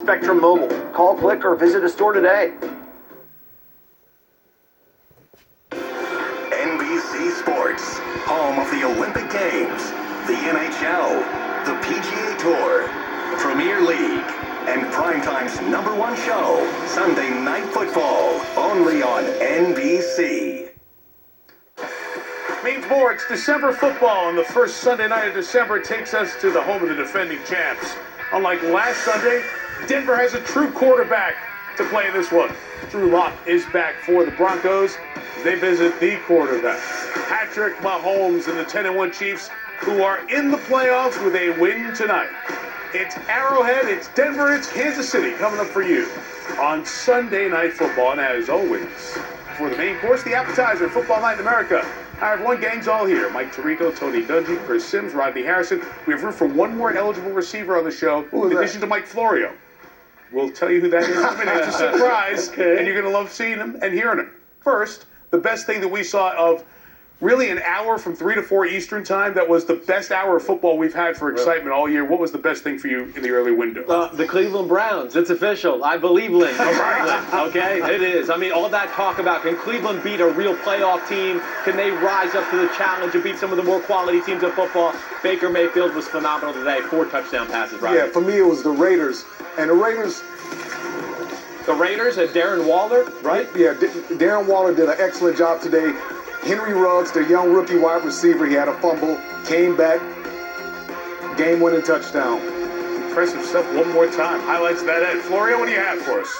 Spectrum Mobile. Call, click, or visit a store today. NBC Sports, home of the Olympic Games, the NHL, the PGA Tour, Premier League, and Primetime's #1 show, Sunday Night Football, only on NBC. Means more, it's December football, and the first Sunday night of December takes us to the home of the defending champs. Unlike last Sunday, Denver has a true quarterback to play this one. Drew Lock is back for the Broncos. They visit the quarterback, Patrick Mahomes, and the 10-1 Chiefs, who are in the playoffs with a win tonight. It's Arrowhead, it's Denver, it's Kansas City coming up for you on Sunday Night Football. And as always, for the main course, the appetizer, Football Night in America. All right, one gang's all here. Mike Tirico, Tony Dungy, Chris Sims, Rodney Harrison. We have room for one more eligible receiver on the show, in addition to Mike Florio. We'll tell you who that is in a minute. It's a surprise, and you're going to love seeing him and hearing him. First, the best thing that we saw of really an hour from 3 to 4 Eastern time, that was the best hour of football we've had for excitement all year. What was the best thing for you in the early window? The Cleveland Browns. It's official. I believe Lynn. Okay, it is. I mean, all that talk about, can Cleveland beat a real playoff team? Can they rise up to the challenge and beat some of the more quality teams of football? Baker Mayfield was phenomenal today. 4 touchdown passes, right? Yeah, for me it was the Raiders. And the Raiders had Darren Waller, right? Yeah, Darren Waller did an excellent job today. Henry Ruggs, their young rookie wide receiver, he had a fumble, came back, game-winning touchdown. Impressive stuff one more time. Highlights of that Ed. Florio, what do you have for us?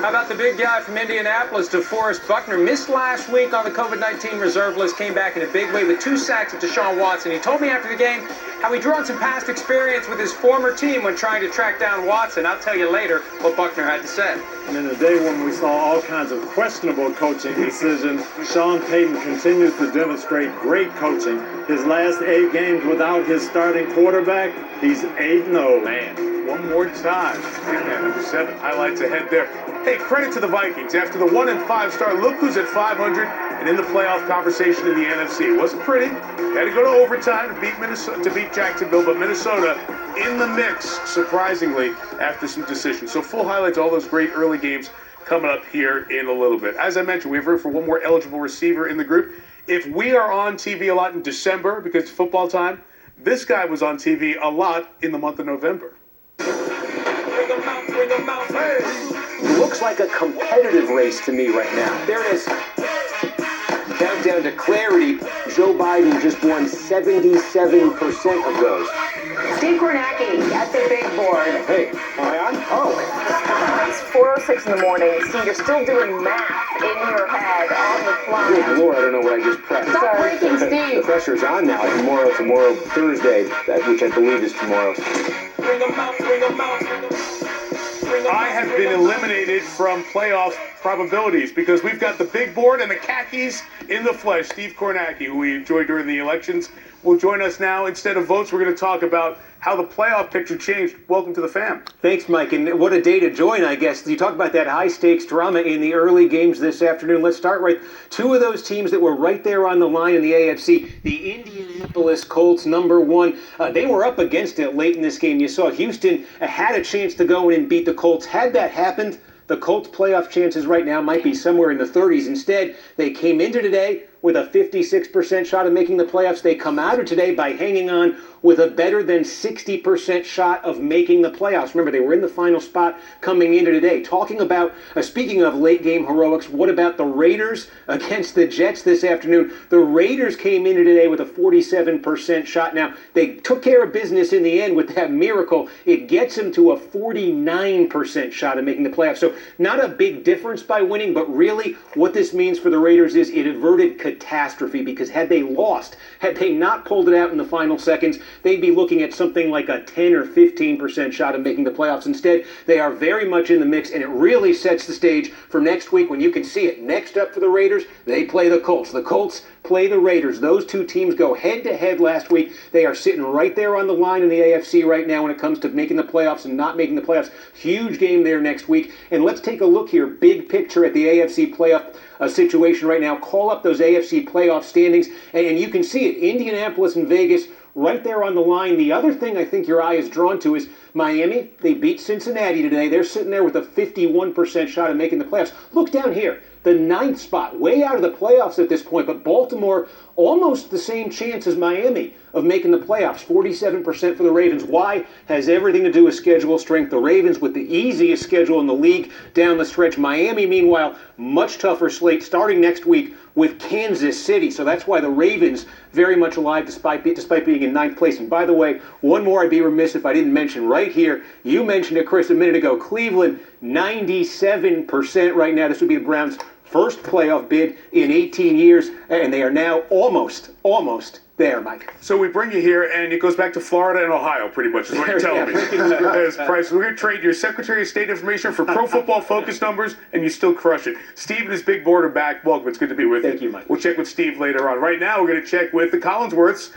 How about the big guy from Indianapolis, DeForest Buckner? Missed last week on the COVID-19 reserve list, came back in a big way with 2 sacks at Deshaun Watson. He told me after the game how he drew on some past experience with his former team when trying to track down Watson. I'll tell you later what Buckner had to say. And in a day when we saw all kinds of questionable coaching decisions, Sean Payton continues to demonstrate great coaching. His last 8 games without his starting quarterback, he's 8-0. Man. One more time. Man, number 7. Highlights ahead there. Hey, credit to the Vikings. After the 1-5 start, look who's at 500 and in the playoff conversation in the NFC. It wasn't pretty. Had to go to overtime to beat Minnesota, to beat Jacksonville, but Minnesota in the mix, surprisingly, after some decisions. So full highlights, all those great early games coming up here in a little bit. As I mentioned, we have room for one more eligible receiver in the group. If we are on TV a lot in December because it's football time, this guy was on TV a lot in the month of November. It looks like a competitive race to me right now. There it is. Countdown to clarity. Joe Biden just won 77% of those. Steve Kornacki at the big board. Hey, am I on? Oh. It's 4:06 in the morning. Steve, you're still doing math in your head on the fly. Good Lord, I don't know what I just pressed. Stop breaking, Steve. The pressure's on now. Tomorrow, Thursday, which I believe is tomorrow. I have been eliminated from playoff probabilities because we've got the big board and the khakis in the flesh. Steve Kornacki, who we enjoyed during the elections, will join us now. Instead of votes, we're going to talk about how the playoff picture changed. Welcome to the fam. Thanks, Mike, and what a day to join, I guess. You talk about that high-stakes drama in the early games this afternoon. Let's start right. 2 of those teams that were right there on the line in the AFC, the Indianapolis Colts, #1. They were up against it late in this game. You saw Houston had a chance to go in and beat the Colts. Had that happened, the Colts' playoff chances right now might be somewhere in the 30s. Instead, they came into today with a 56% shot of making the playoffs. They come out of today by hanging on with a better than 60% shot of making the playoffs. Remember, they were in the final spot coming into today. Talking about, speaking of late game heroics, what about the Raiders against the Jets this afternoon? The Raiders came into today with a 47% shot. Now, they took care of business in the end with that miracle. It gets them to a 49% shot of making the playoffs. So not a big difference by winning, but really what this means for the Raiders is it averted catastrophe, because had they lost, had they not pulled it out in the final seconds, they'd be looking at something like a 10 or 15% shot of making the playoffs. Instead, they are very much in the mix, and it really sets the stage for next week when you can see it. Next up for the Raiders, they play the Colts. The Colts play the Raiders. Those two teams go head-to-head last week. They are sitting right there on the line in the AFC right now when it comes to making the playoffs and not making the playoffs. Huge game there next week. And let's take a look here, big picture at the AFC playoff situation right now. Call up those AFC playoff standings, and you can see it. Indianapolis and Vegas right there on the line. The other thing I think your eye is drawn to is Miami, they beat Cincinnati today. They're sitting there with a 51% shot of making the playoffs. Look down here. The 9th spot, way out of the playoffs at this point, but Baltimore almost the same chance as Miami of making the playoffs, 47% for the Ravens. Why? Has everything to do with schedule strength. The Ravens with the easiest schedule in the league down the stretch. Miami, meanwhile, much tougher slate starting next week with Kansas City. So that's why the Ravens very much alive despite being in 9th place. And by the way, one more I'd be remiss if I didn't mention right here. You mentioned it, Chris, a minute ago. Cleveland, 97% right now. This would be the Browns' first playoff bid in 18 years, and they are now almost there, Mike. So we bring you here, and it goes back to Florida and Ohio, pretty much, is what you're telling me. As Price, we're going to trade your Secretary of State information for Pro Football Focus numbers, and you still crush it. Steve and his big board are back. Welcome. It's good to be with you. Thank you, Mike. We'll check with Steve later on. Right now, we're going to check with the Collinsworths.